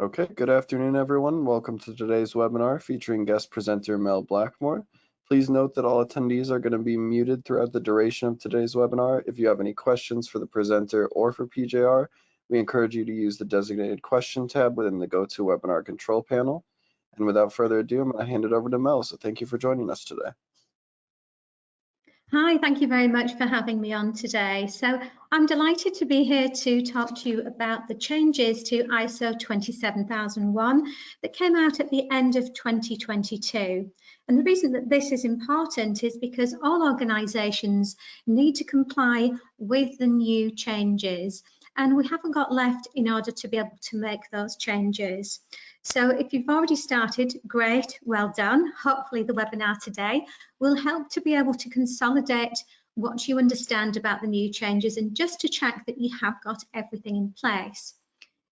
Okay, good afternoon, everyone. Welcome to today's webinar featuring guest presenter Mel Blackmore. Please note that all attendees are going to be muted throughout the duration of today's webinar. If you have any questions for the presenter or for PJR, we encourage you to use the designated question tab within the GoToWebinar control panel. And without further ado, I'm going to hand it over to Mel. So thank you for joining us today. Hi, thank you very much for having me on today. So I'm delighted to be here to talk to you about the changes to ISO 27001 that came out at the end of 2022. And the reason that this is important is because all organisations need to comply with the new changes, and we haven't got left in order to be able to make those changes. So if you've already started, great, well done. Hopefully the webinar today will help to be able to consolidate what you understand about the new changes and just to check that you have got everything in place.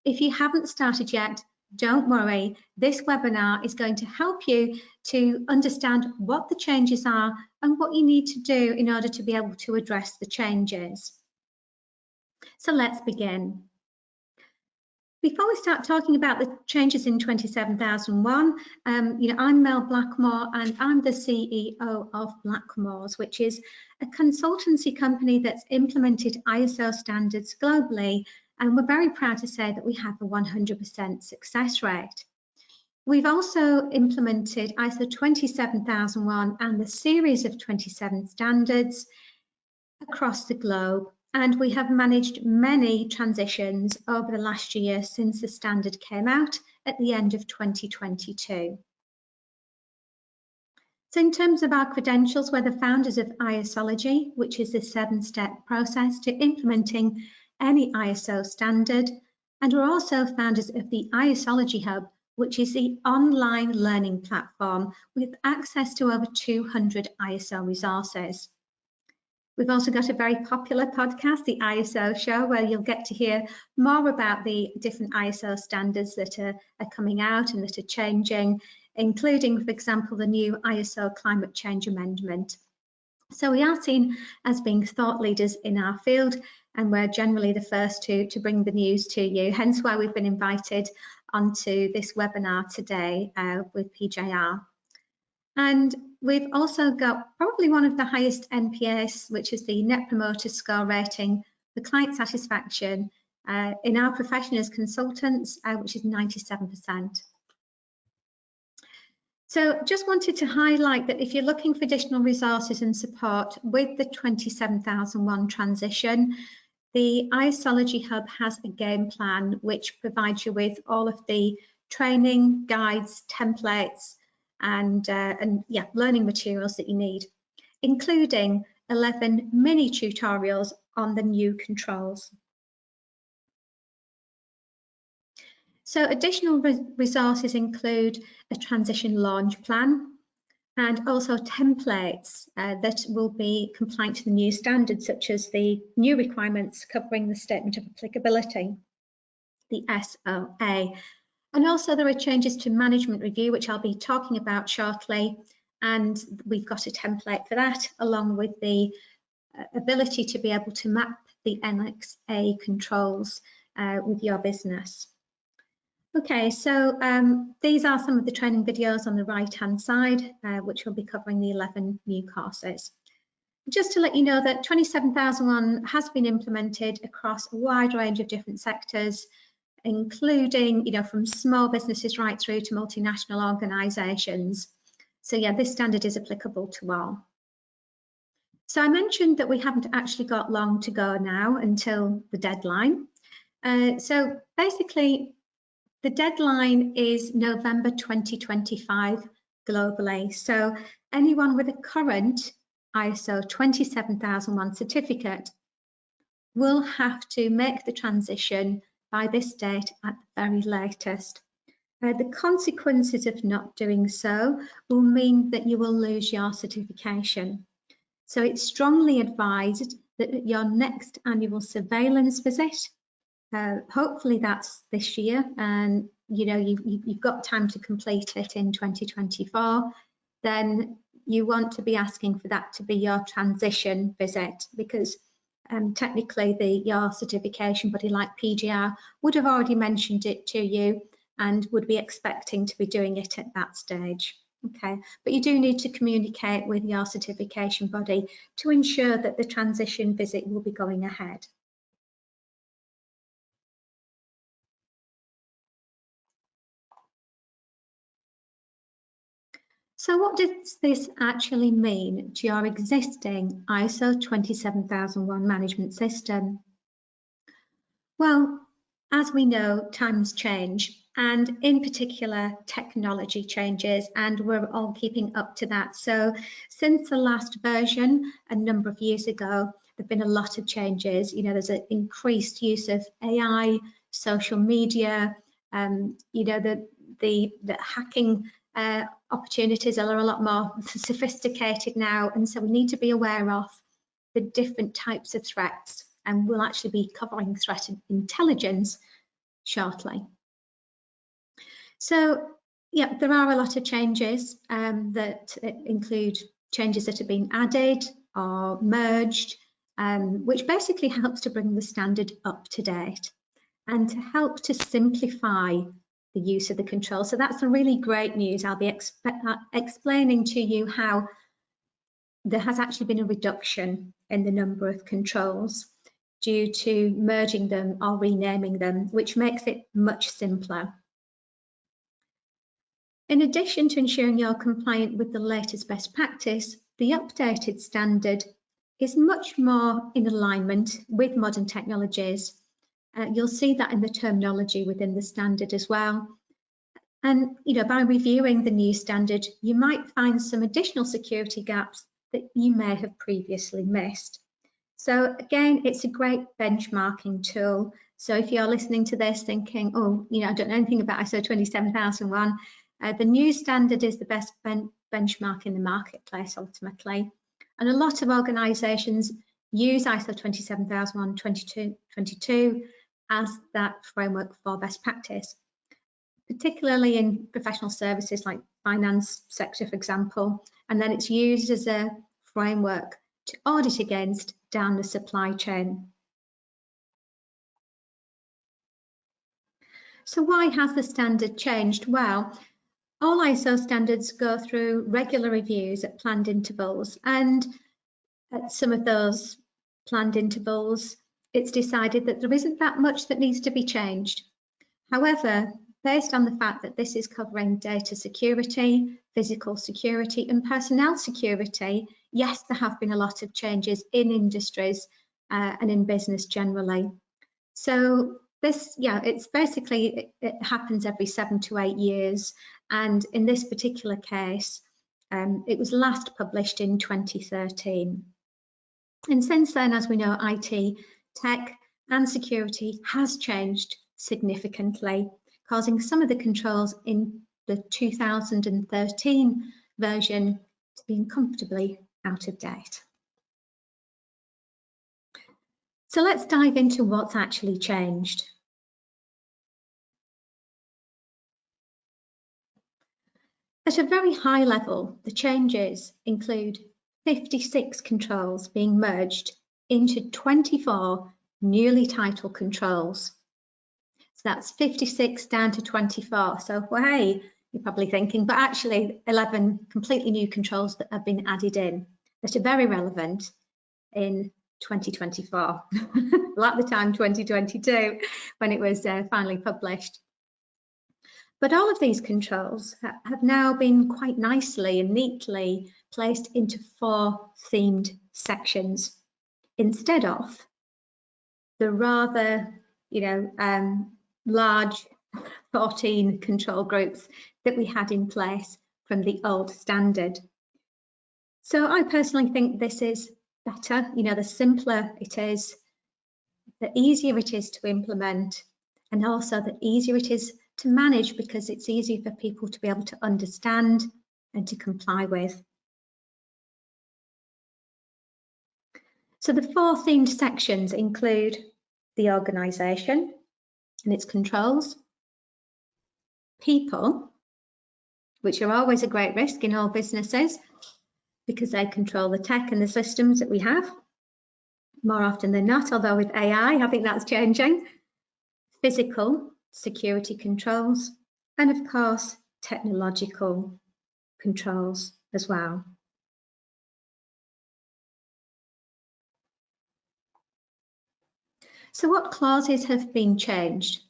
If you haven't started yet, don't worry. This webinar is going to help you to understand what the changes are and what you need to do in order to be able to address the changes. So let's begin. Before we start talking about the changes in 27001, I'm Mel Blackmore and I'm the CEO of Blackmores, which is a consultancy company that's implemented ISO standards globally, and we're very proud to say that we have a 100% success rate. We've also implemented ISO 27001 and the series of 27 standards across the globe. And we have managed many transitions over the last year since the standard came out at the end of 2022. So in terms of our credentials, we're the founders of ISology, which is a 7-step process to implementing any ISO standard. And we're also founders of the ISology Hub, which is the online learning platform with access to over 200 ISO resources. We've also got a very popular podcast, the ISO Show, where you'll get to hear more about the different ISO standards that are coming out and that are changing, including, for example, the new ISO Climate Change Amendment. So we are seen as being thought leaders in our field, and we're generally the first to bring the news to you, hence why we've been invited onto this webinar today with PJR. And we've also got probably one of the highest NPS, which is the Net Promoter Score rating for client satisfaction in our profession as consultants, which is 97%. So just wanted to highlight that if you're looking for additional resources and support with the 27001 transition, the ISology Hub has a game plan which provides you with all of the training, guides, templates, and learning materials that you need, including 11 mini tutorials on the new controls. So additional resources include a transition launch plan and also templates that will be compliant to the new standards, such as the new requirements covering the Statement of Applicability, the SOA. And also there are changes to management review, which I'll be talking about shortly. And we've got a template for that, along with the ability to be able to map the NXA controls with your business. Okay, so these are some of the training videos on the right-hand side, which will be covering the 11 new courses. Just to let you know that 27001 has been implemented across a wide range of different sectors, including, from small businesses right through to multinational organisations. So yeah, this standard is applicable to all. So I mentioned that we haven't actually got long to go now until the deadline. So basically, the deadline is November 2025 globally. So anyone with a current ISO 27001 certificate will have to make the transition by this date at the very latest. The consequences of not doing so will mean that you will lose your certification. So it's strongly advised that at your next annual surveillance visit, hopefully that's this year, and you've got time to complete it in 2024, then you want to be asking for that to be your transition visit, because technically your certification body like PJR would have already mentioned it to you, and would be expecting to be doing it at that stage. Okay, but you do need to communicate with your certification body to ensure that the transition visit will be going ahead. So what does this actually mean to your existing ISO 27001 management system? Well, as we know, times change, and in particular, technology changes, and we're all keeping up to that. So since the last version, a number of years ago, there've been a lot of changes. You know, there's an increased use of AI, social media, you know, the hacking opportunities are a lot more sophisticated now, and so we need to be aware of the different types of threats, and we'll actually be covering threat intelligence shortly. So yeah, there are a lot of changes that include changes that have been added or merged, which basically helps to bring the standard up to date and to help to simplify the use of the control. So that's the really great news. I'll be explaining to you how there has actually been a reduction in the number of controls due to merging them or renaming them, which makes it much simpler. In addition to ensuring you're compliant with the latest best practice, the updated standard is much more in alignment with modern technologies. You'll see that in the terminology within the standard as well. And you know, by reviewing the new standard, you might find some additional security gaps that you may have previously missed. So again, it's a great benchmarking tool. So if you're listening to this thinking, oh, you know, I don't know anything about ISO 27001, the new standard is the best benchmark in the marketplace ultimately. And a lot of organisations use ISO 27001 2022 as that framework for best practice, particularly in professional services like finance sector, for example, and then it's used as a framework to audit against down the supply chain. So why has the standard changed? Well, all ISO standards go through regular reviews at planned intervals, and at some of those planned intervals, it's decided that there isn't that much that needs to be changed. However, based on the fact that this is covering data security, physical security, and personnel security, yes, there have been a lot of changes in industries and in business generally. So this, yeah, it's basically, it happens every 7 to 8 years. And in this particular case, it was last published in 2013. And since then, as we know, IT, tech, and security has changed significantly, causing some of the controls in the 2013 version to be comfortably out of date. So let's dive into what's actually changed. At a very high level, the changes include 56 controls being merged into 24 newly titled controls. So that's 56 down to 24. So, well, hey, you're probably thinking, but actually 11 completely new controls that have been added in that are very relevant in 2024, well, at the time 2022, when it was finally published. But all of these controls have now been quite nicely and neatly placed into 4 themed sections instead of the rather, you know, large 14 control groups that we had in place from the old standard. So I personally think this is better. You know, the simpler it is, the easier it is to implement, and also the easier it is to manage, because it's easier for people to be able to understand and to comply with. So the 4 themed sections include the organisation and its controls, people, which are always a great risk in all businesses because they control the tech and the systems that we have more often than not, although with AI, I think that's changing. Physical security controls, and of course technological controls as well. So what clauses have been changed?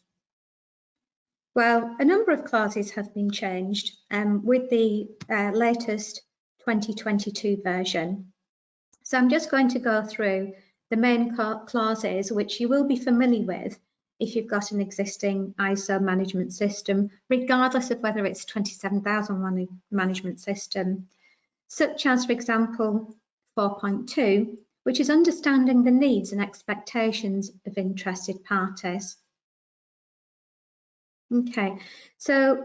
Well, a number of clauses have been changed with the latest 2022 version. So I'm just going to go through the main clauses which you will be familiar with if you've got an existing ISO management system, regardless of whether it's 27001 management system, such as, for example, 4.2, which is understanding the needs and expectations of interested parties. Okay, so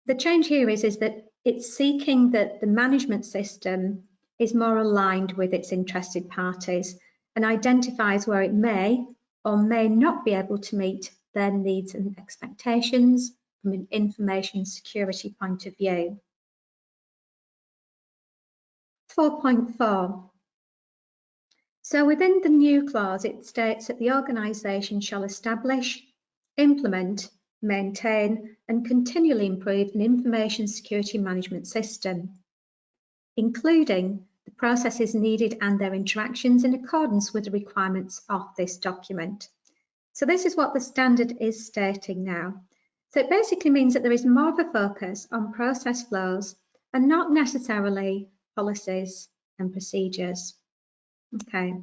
the change here is that it's seeking that the management system is more aligned with its interested parties and identifies where it may or may not be able to meet their needs and expectations from an information security point of view. 4.4. So within the new clause, it states that the organisation shall establish, implement, maintain and continually improve an information security management system, including the processes needed and their interactions in accordance with the requirements of this document. So this is what the standard is stating now. So it basically means that there is more of a focus on process flows and not necessarily policies and procedures. Okay,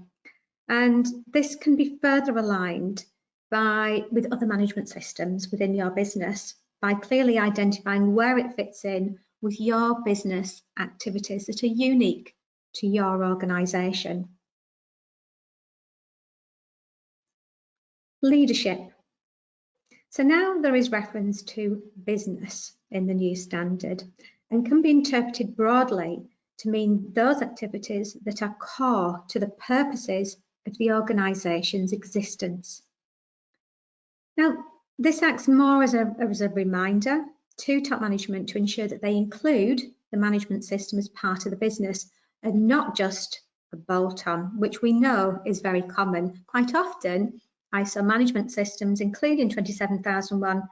and this can be further aligned with other management systems within your business by clearly identifying where it fits in with your business activities that are unique to your organisation. Leadership. So now there is reference to business in the new standard and can be interpreted broadly to mean those activities that are core to the purposes of the organisation's existence. Now, this acts more as a reminder to top management to ensure that they include the management system as part of the business and not just a bolt-on, which we know is very common. Quite often, ISO management systems, including 27001,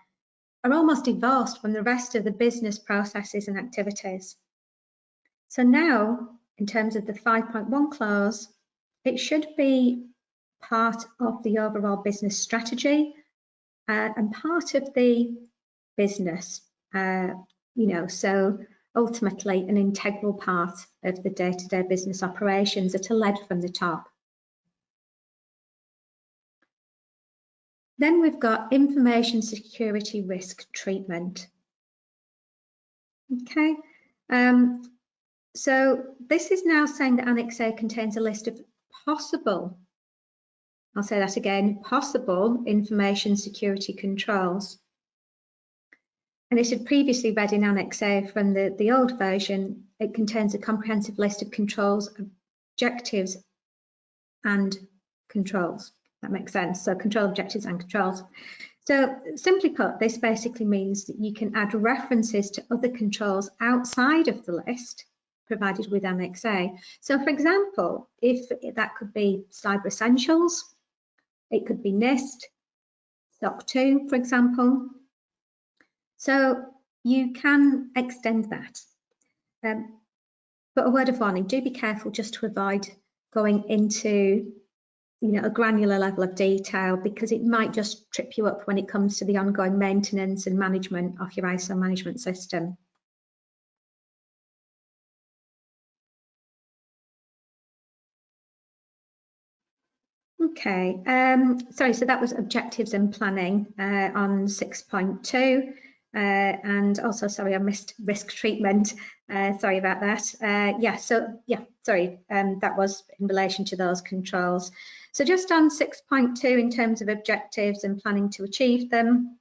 are almost divorced from the rest of the business processes and activities. So now, in terms of the 5.1 clause, it should be part of the overall business strategy and part of the business, so ultimately an integral part of the day-to-day business operations that are led from the top. Then we've got information security risk treatment. Okay, so this is now saying that Annex A contains a list of possible, I'll say that again, possible information security controls. And it had previously read in Annex A from the old version, it contains a comprehensive list of controls, objectives and controls. That makes sense. So control objectives and controls. So simply put, this basically means that you can add references to other controls outside of the list provided with Annex A. So for example, if that could be Cyber Essentials, it could be NIST, SOC 2, for example. So you can extend that. But a word of warning, do be careful just to avoid going into a granular level of detail, because it might just trip you up when it comes to the ongoing maintenance and management of your ISO management system. Okay, sorry, so that was objectives and planning on 6.2. And also, sorry, I missed risk treatment. Sorry about that. That was in relation to those controls. So just on 6.2, in terms of objectives and planning to achieve them,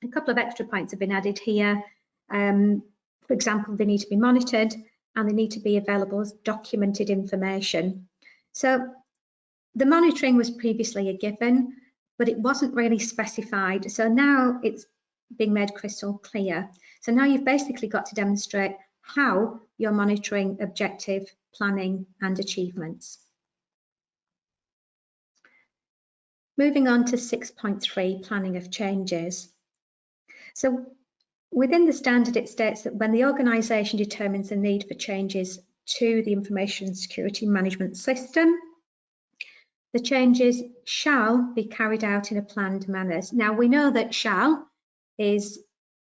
a couple of extra points have been added here. For example, they need to be monitored and they need to be available as documented information. So the monitoring was previously a given, but it wasn't really specified. So now it's being made crystal clear. So now you've basically got to demonstrate how you're monitoring objective, planning and achievements. Moving on to 6.3, planning of changes. So within the standard, it states that when the organisation determines the need for changes to the information security management system, the changes shall be carried out in a planned manner. Now, we know that shall is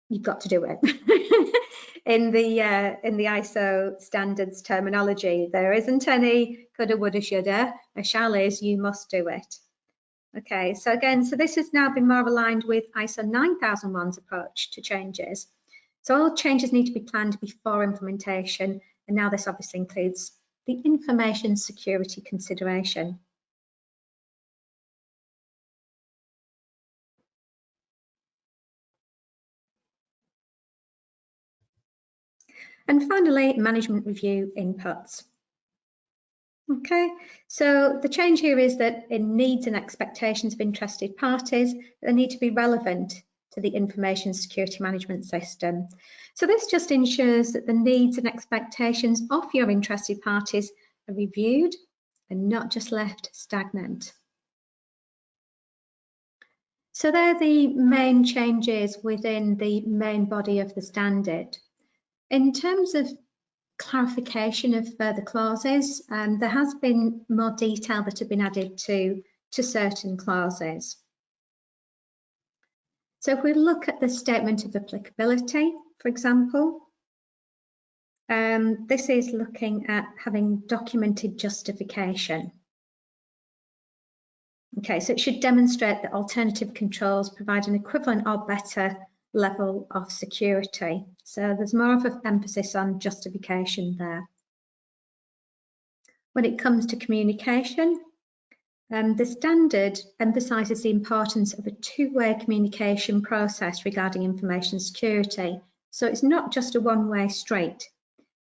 you've got to do it. In the ISO standards terminology, there isn't any coulda, woulda, shoulda. A shall is you must do it. Okay, so again, so this has now been more aligned with ISO 9001's approach to changes. So all changes need to be planned before implementation, and now this obviously includes the information security consideration. And finally, management review inputs. Okay, so the change here is that in needs and expectations of interested parties, they need to be relevant to the information security management system. So this just ensures that the needs and expectations of your interested parties are reviewed and not just left stagnant. So they're the main changes within the main body of the standard. In terms of clarification of further clauses, there has been more detail that have been added to certain clauses. So if we look at the statement of applicability, for example, this is looking at having documented justification. Okay, so it should demonstrate that alternative controls provide an equivalent or better level of security. So there's more of an emphasis on justification there. When it comes to communication, the standard emphasises the importance of a two-way communication process regarding information security. So it's not just a one-way street.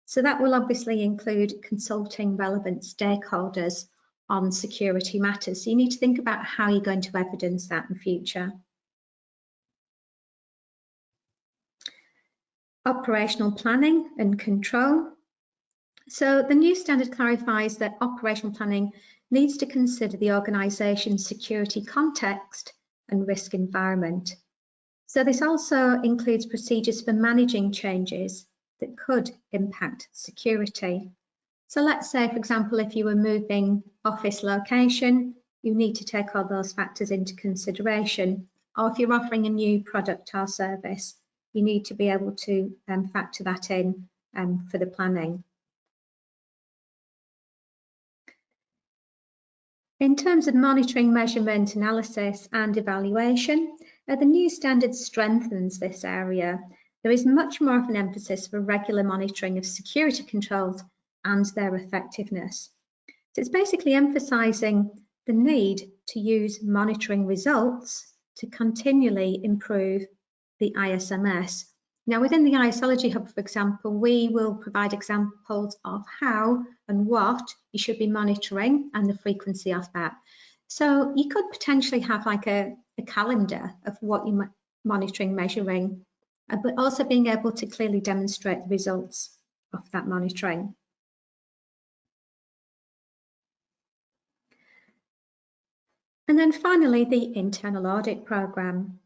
So that will obviously include consulting relevant stakeholders on security matters. So you need to think about how you're going to evidence that in future. Operational planning and control. So the new standard clarifies that operational planning needs to consider the organisation's security context and risk environment. So this also includes procedures for managing changes that could impact security. So let's say, for example, if you were moving office location, you need to take all those factors into consideration. Or if you're offering a new product or service, you need to be able to factor that in for the planning. In terms of monitoring, measurement, analysis and evaluation, the new standard strengthens this area. There is much more of an emphasis for regular monitoring of security controls and their effectiveness. So it's basically emphasising the need to use monitoring results to continually improve the ISMS. Now within the ISology Hub, for example, we will provide examples of how and what you should be monitoring and the frequency of that. So you could potentially have like a calendar of what you're monitoring, measuring, but also being able to clearly demonstrate the results of that monitoring. And then finally, the internal audit programme.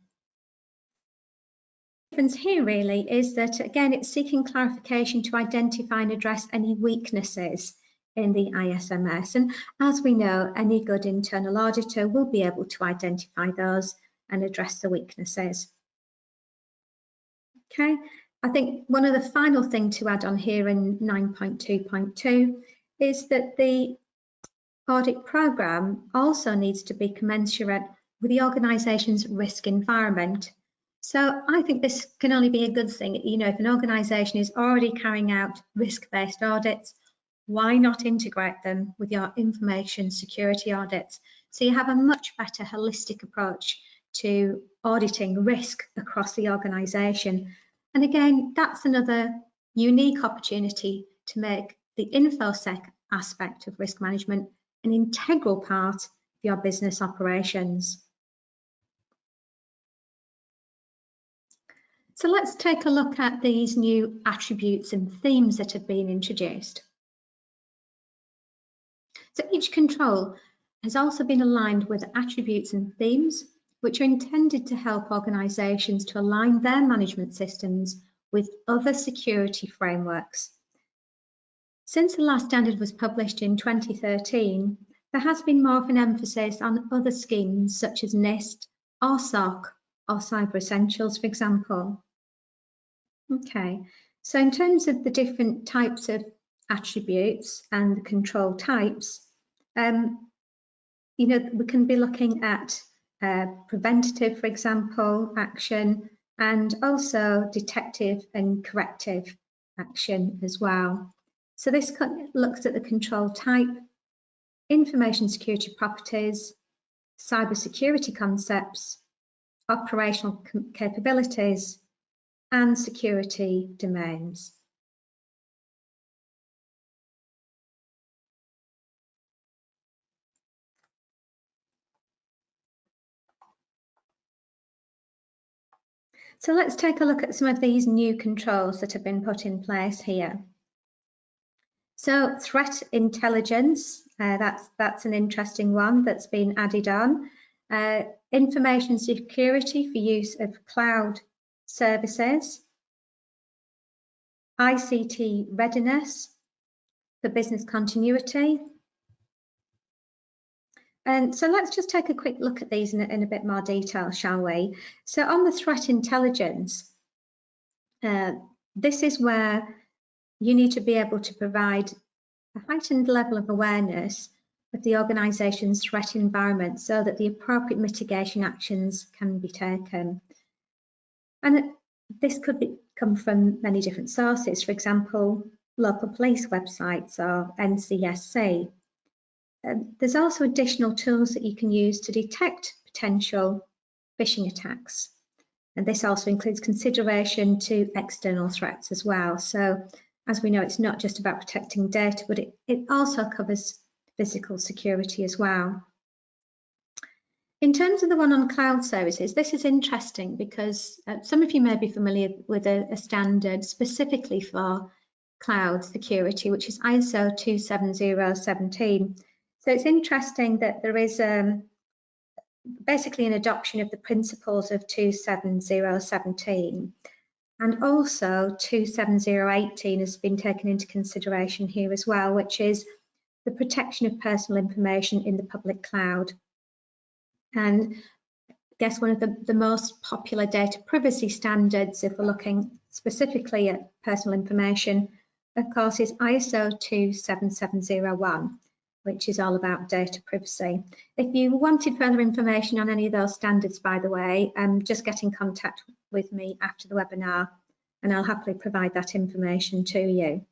The difference here really is that, again, it's seeking clarification to identify and address any weaknesses in the ISMS. And as we know, any good internal auditor will be able to identify those and address the weaknesses. Okay, I think one of the final things to add on here in 9.2.2 is that the audit programme also needs to be commensurate with the organisation's risk environment. So I think this can only be a good thing. You know, if an organisation is already carrying out risk-based audits, why not integrate them with your information security audits? So you have a much better holistic approach to auditing risk across the organisation. And again, that's another unique opportunity to make the InfoSec aspect of risk management an integral part of your business operations. So let's take a look at these new attributes and themes that have been introduced. So each control has also been aligned with attributes and themes which are intended to help organisations to align their management systems with other security frameworks. Since the last standard was published in 2013, there has been more of an emphasis on other schemes such as NIST or SOC or Cyber Essentials, for example. Okay, so in terms of the different types of attributes and the control types, you know, we can be looking at preventative, for example, action, and also detective and corrective action as well. So this looks at the control type, information security properties, cyber security concepts, operational capabilities, and security domains. So let's take a look at some of these new controls that have been put in place here. So threat intelligence, that's an interesting one that's been added on. Information security for use of cloud services. ICT readiness for business continuity. And so let's just take a quick look at these in a bit more detail, shall we? So on the threat intelligence, this is where you need to be able to provide a heightened level of awareness of the organisation's threat environment so that the appropriate mitigation actions can be taken. And this could come from many different sources, for example, local police websites or NCSC. There's also additional tools that you can use to detect potential phishing attacks. And this also includes consideration to external threats as well. So as we know, it's not just about protecting data, but it also covers physical security as well. In terms of the one on cloud services, this is interesting because some of you may be familiar with a standard specifically for cloud security, which is ISO 27017. So it's interesting that there is basically an adoption of the principles of 27017, and also 27018 has been taken into consideration here as well, which is the protection of personal information in the public cloud. And I guess one of the most popular data privacy standards, if we're looking specifically at personal information, of course, is ISO 27701. Which is all about data privacy. If you wanted further information on any of those standards, by the way, just get in contact with me after the webinar and I'll happily provide that information to you.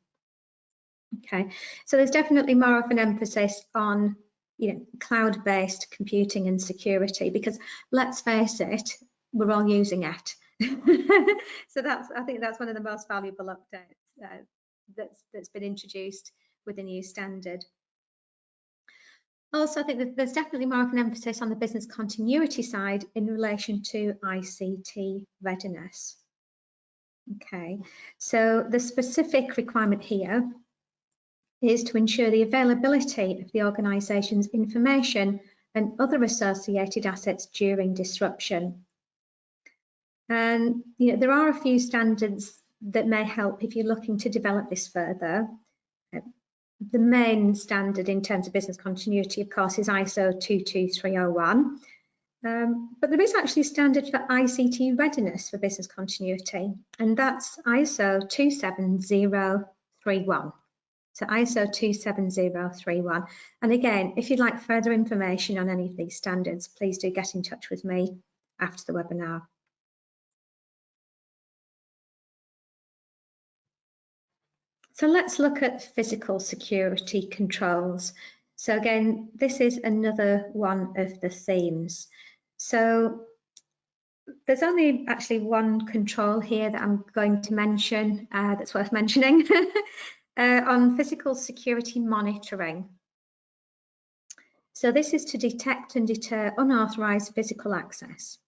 Okay, so there's definitely more of an emphasis on cloud-based computing and security, because let's face it, we're all using it. So I think that's one of the most valuable updates that's been introduced with the new standard. Also, I think that there's definitely more of an emphasis on the business continuity side in relation to ICT readiness. Okay, so the specific requirement here is to ensure the availability of the organisation's information and other associated assets during disruption. And there are a few standards that may help if you're looking to develop this further. The main standard in terms of business continuity, of course, is ISO 22301. But there is actually a standard for ICT readiness for business continuity, and that's ISO 27031. So ISO 27031. And again, if you'd like further information on any of these standards, please do get in touch with me after the webinar. So let's look at physical security controls. So again, this is another one of the themes. So there's only actually one control here that I'm going to mention that's worth mentioning on physical security monitoring. So this is to detect and deter unauthorized physical access.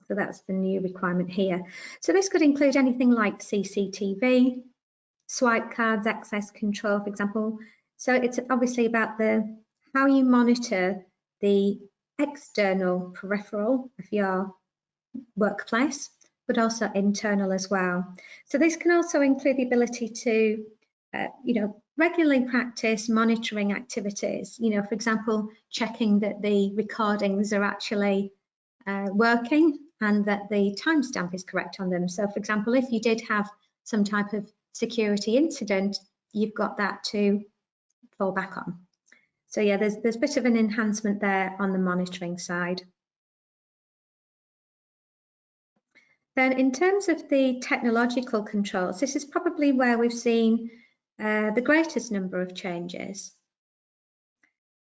So that's the new requirement here. So this could include anything like CCTV, swipe cards, access control, for example. So it's obviously about how you monitor the external peripheral of your workplace, but also internal as well. So this can also include the ability to, regularly practice monitoring activities. For example, checking that the recordings are actually working and that the timestamp is correct on them. So, for example, if you did have some type of security incident, you've got that to fall back on. So yeah, there's a bit of an enhancement there on the monitoring side. Then in terms of the technological controls, this is probably where we've seen the greatest number of changes.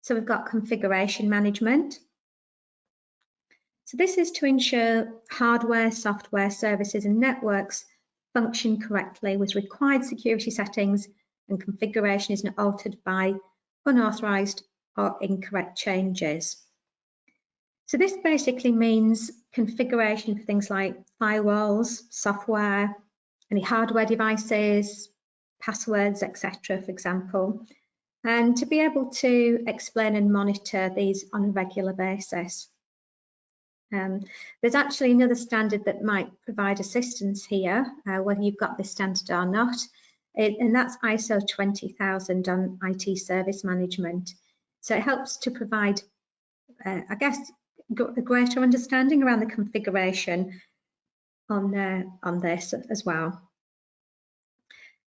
So we've got configuration management. So this is to ensure hardware, software, services and networks function correctly with required security settings, and configuration is not altered by unauthorized or incorrect changes. So this basically means configuration for things like firewalls, software, any hardware devices, passwords, etc., for example, and to be able to explain and monitor these on a regular basis. There's actually another standard that might provide assistance here, whether you've got this standard or not, and that's ISO 20000 on IT service management. So it helps to provide, I guess, a greater understanding around the configuration on this as well.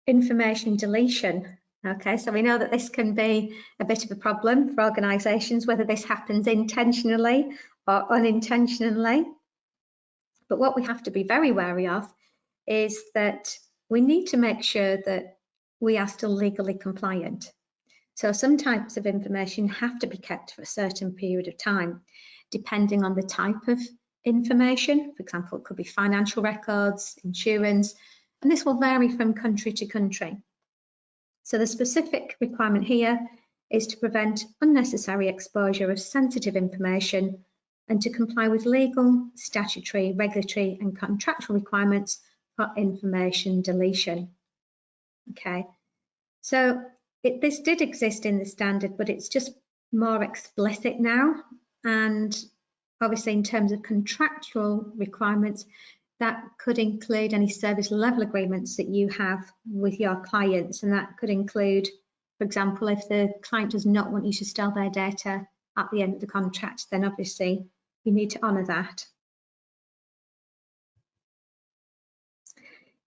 Information deletion. Okay, so we know that this can be a bit of a problem for organisations, whether this happens intentionally or unintentionally. But what we have to be very wary of is that we need to make sure that we are still legally compliant. So some types of information have to be kept for a certain period of time, depending on the type of information. For example, it could be financial records, insurance, and this will vary from country to country. So the specific requirement here is to prevent unnecessary exposure of sensitive information and to comply with legal, statutory, regulatory and contractual requirements for information deletion. Okay, so this did exist in the standard, but it's just more explicit now. And obviously in terms of contractual requirements, that could include any service level agreements that you have with your clients. And that could include, for example, if the client does not want you to sell their data at the end of the contract, then obviously you need to honour that.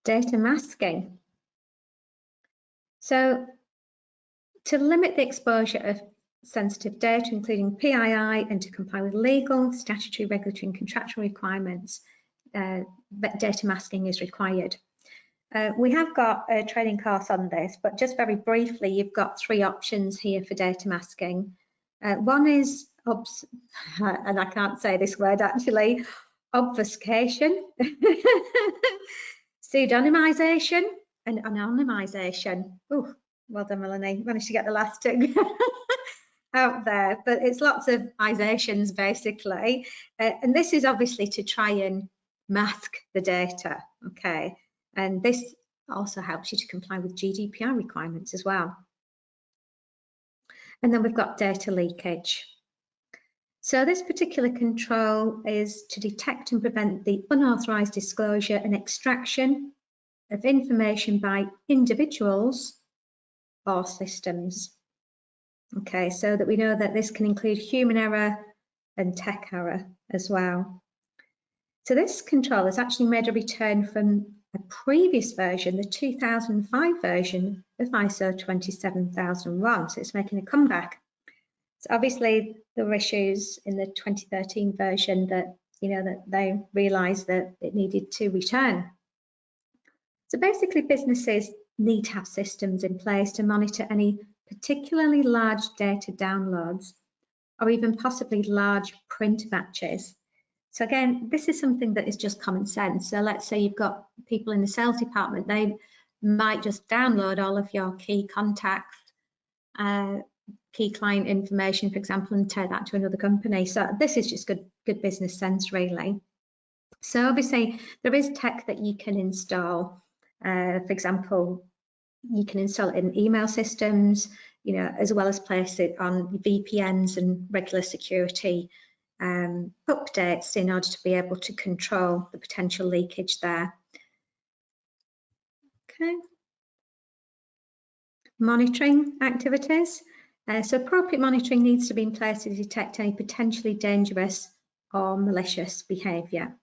Data masking. So to limit the exposure of sensitive data, including PII, and to comply with legal, statutory, regulatory and contractual requirements, data masking is required. We have got a training course on this, but just very briefly, you've got three options here for data masking. One is, and I can't say this word actually, obfuscation, pseudonymization and anonymization. Oh, well done, Melanie. Managed to get the last two out there, but it's lots of izations basically. And this is obviously to try and mask the data, okay? And this also helps you to comply with GDPR requirements as well. And then we've got data leakage. So this particular control is to detect and prevent the unauthorized disclosure and extraction of information by individuals or systems. Okay, so that we know that this can include human error and tech error as well. So this control has actually made a return from a previous version, the 2005 version of ISO 27001. So it's making a comeback. So obviously there were issues in the 2013 version that, that they realized that it needed to return. So basically businesses need to have systems in place to monitor any particularly large data downloads or even possibly large print batches. So again, this is something that is just common sense. So let's say you've got people in the sales department, they might just download all of your key contacts, key client information, for example, and take that to another company. So this is just good business sense, really. So obviously there is tech that you can install. For example, you can install it in email systems, as well as place it on VPNs and regular security updates in order to be able to control the potential leakage there. Okay. Monitoring activities. So appropriate monitoring needs to be in place to detect any potentially dangerous or malicious behaviour.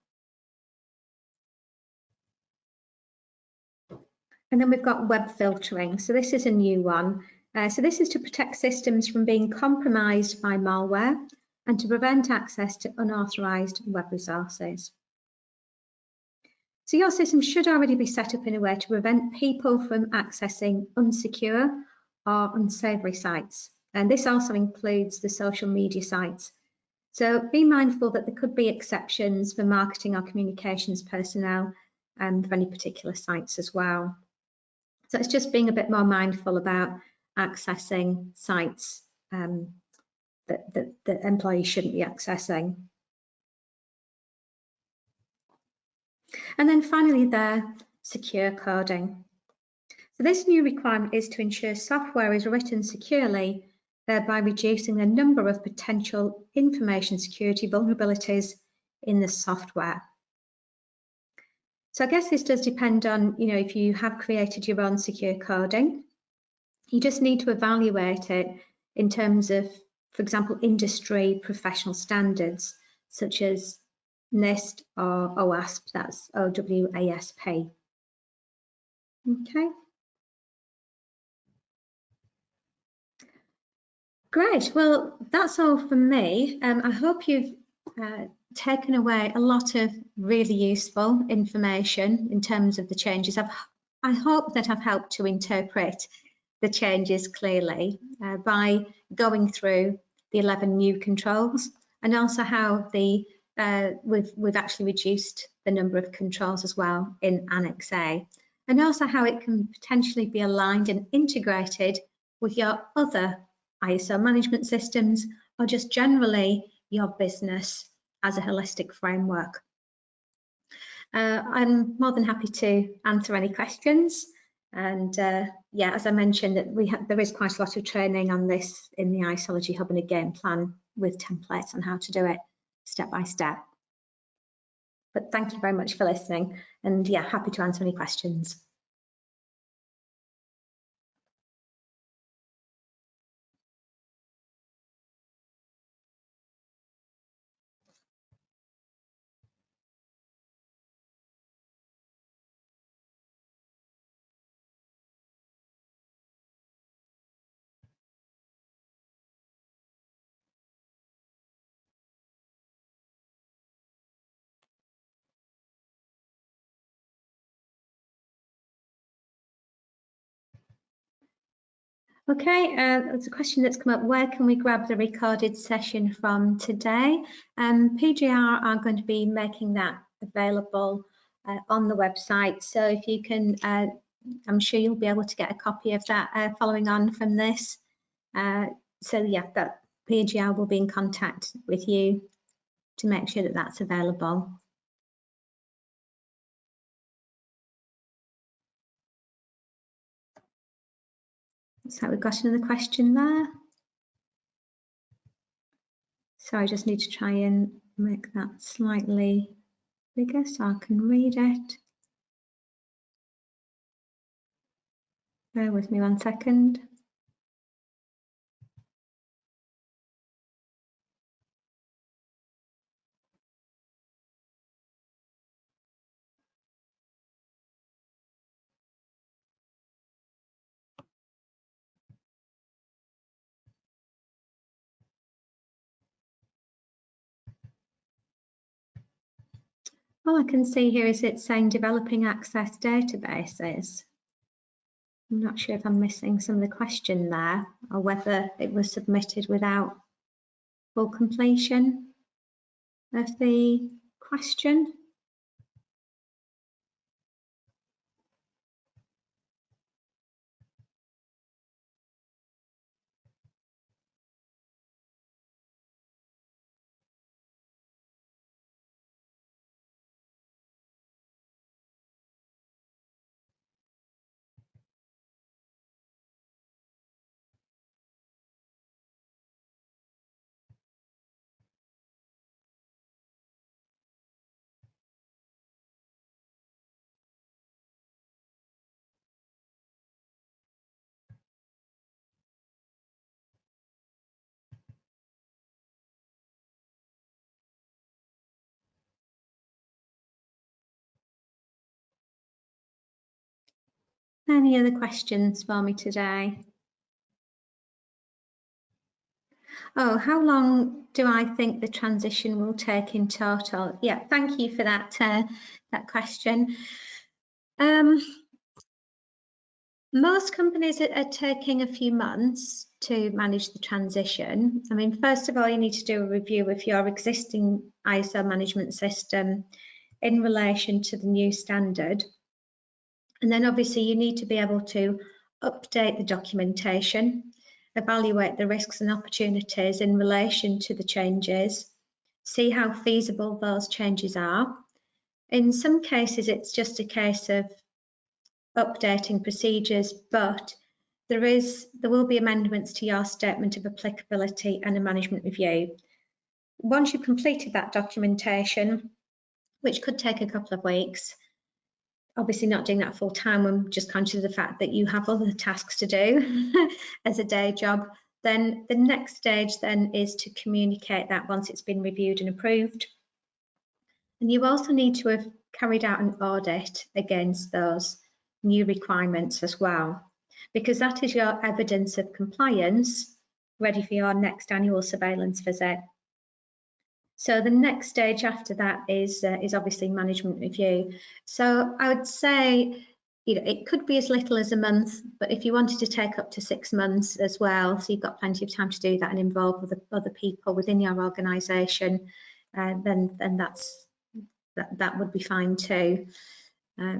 And then we've got web filtering. So this is a new one. So this is to protect systems from being compromised by malware and to prevent access to unauthorised web resources. So your system should already be set up in a way to prevent people from accessing unsecure or unsavoury sites. And this also includes the social media sites. So be mindful that there could be exceptions for marketing or communications personnel and for any particular sites as well. So it's just being a bit more mindful about accessing sites that employees shouldn't be accessing. And then finally there, secure coding. So this new requirement is to ensure software is written securely, thereby reducing the number of potential information security vulnerabilities in the software. So I guess this does depend on, if you have created your own secure coding, you just need to evaluate it in terms of, for example, industry professional standards, such as NIST or OWASP, that's OWASP. Okay. Great, well, that's all from me. I hope you've taken away a lot of really useful information in terms of the changes. I hope that I've helped to interpret the changes clearly by going through the 11 new controls, and also how we've actually reduced the number of controls as well in Annex A, and also how it can potentially be aligned and integrated with your other ISO management systems, or just generally your business as a holistic framework. I'm more than happy to answer any questions, and yeah, as I mentioned, that there is quite a lot of training on this in the ISOlogy Hub and a game plan with templates on how to do it step by step. But thank you very much for listening, and yeah, happy to answer any questions. Okay, there's a question that's come up. Where can we grab the recorded session from today? PJR are going to be making that available on the website. So if you can, I'm sure you'll be able to get a copy of that following on from this. So yeah, that PJR will be in contact with you to make sure that that's available. So we've got another question there. So I just need to try and make that slightly bigger so I can read it. Bear with me 1 second. All I can see here is it's saying developing access databases. I'm not sure if I'm missing some of the question there, or whether it was submitted without full completion of the question. Any other questions for me today? Oh, how long do I think the transition will take in total? Yeah, thank you for that that question. Most companies are taking a few months to manage the transition. I mean, first of all, you need to do a review of your existing ISO management system in relation to the new standard. And then obviously you need to be able to update the documentation, evaluate the risks and opportunities in relation to the changes, see how feasible those changes are. In some cases, it's just a case of updating procedures, but there will be amendments to your statement of applicability and a management review. Once you've completed that documentation, which could take a couple of weeks, obviously not doing that full time, I'm just conscious of the fact that you have other tasks to do as a day job, then the next stage then is to communicate that once it's been reviewed and approved. And you also need to have carried out an audit against those new requirements as well, because that is your evidence of compliance ready for your next annual surveillance visit. So the next stage after that is obviously management review. So I would say, you know, it could be as little as a month, but if you wanted to take up to 6 months as well, so you've got plenty of time to do that and involve other people within your organisation, then that would be fine too.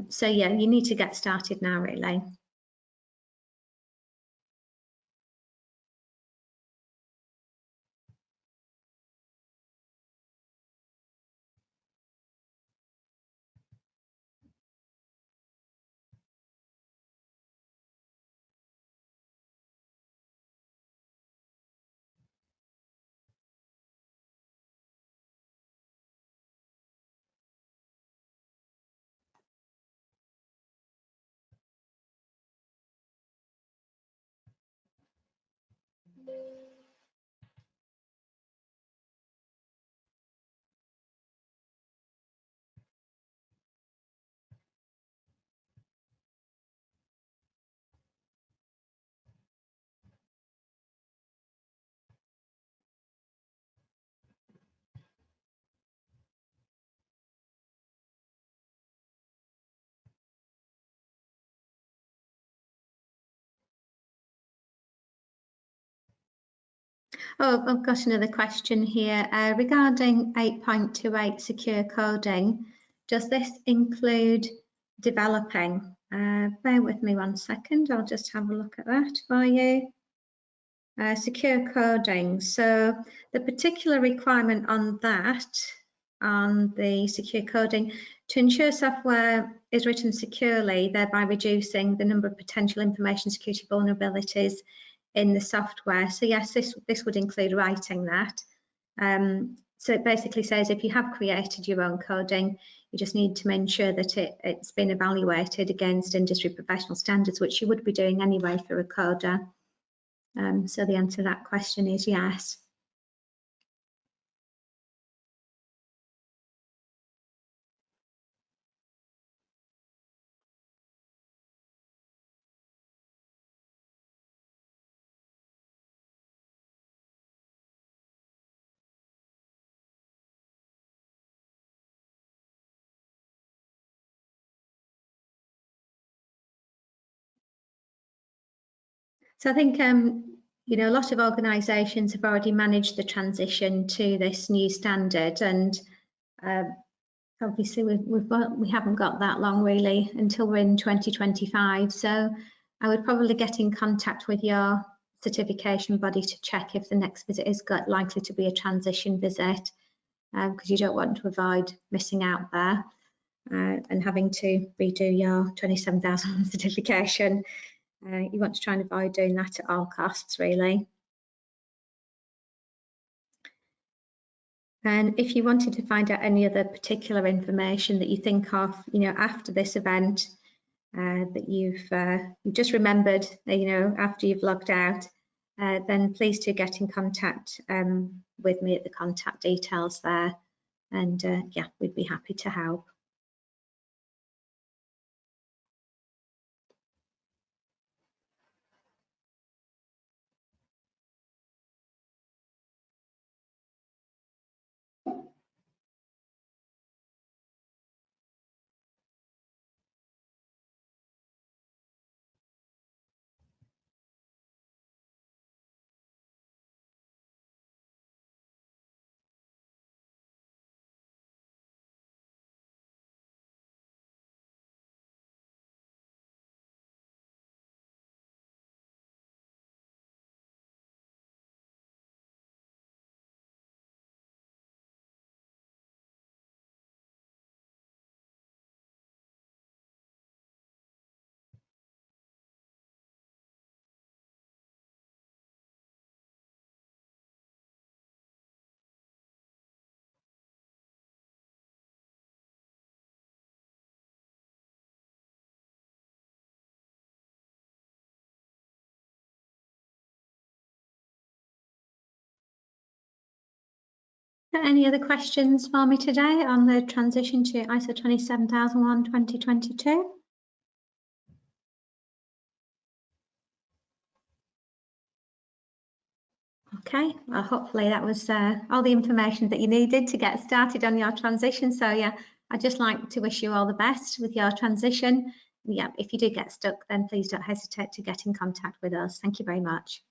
So yeah, you need to get started now, really. Oh, I've got another question here regarding 8.28 secure coding. Does this include developing? Bear with me 1 second, I'll just have a look at that for you. Secure coding, so the particular requirement on that, on the secure coding, to ensure software is written securely, thereby reducing the number of potential information security vulnerabilities in the software. So yes, this would include writing that. So it basically says if you have created your own coding, you just need to ensure that it's been evaluated against industry professional standards, which you would be doing anyway for a coder. So the answer to that question is yes. So I think you know, a lot of organisations have already managed the transition to this new standard, and obviously we haven't got that long really until we're in 2025. So I would probably get in contact with your certification body to check if the next visit is likely to be a transition visit, because you don't want to avoid missing out there and having to redo your 27,000 certification. You want to try and avoid doing that at all costs, really. And if you wanted to find out any other particular information that you think of, you know, after this event, that you've just remembered, you know, after you've logged out, then please do get in contact with me at the contact details there, and yeah, we'd be happy to help. Any other questions for me today on the transition to ISO 27001:2022? Okay, well, hopefully that was all the information that you needed to get started on your transition. So yeah, I'd just like to wish you all the best with your transition. Yeah, if you do get stuck, then please don't hesitate to get in contact with us. Thank you very much.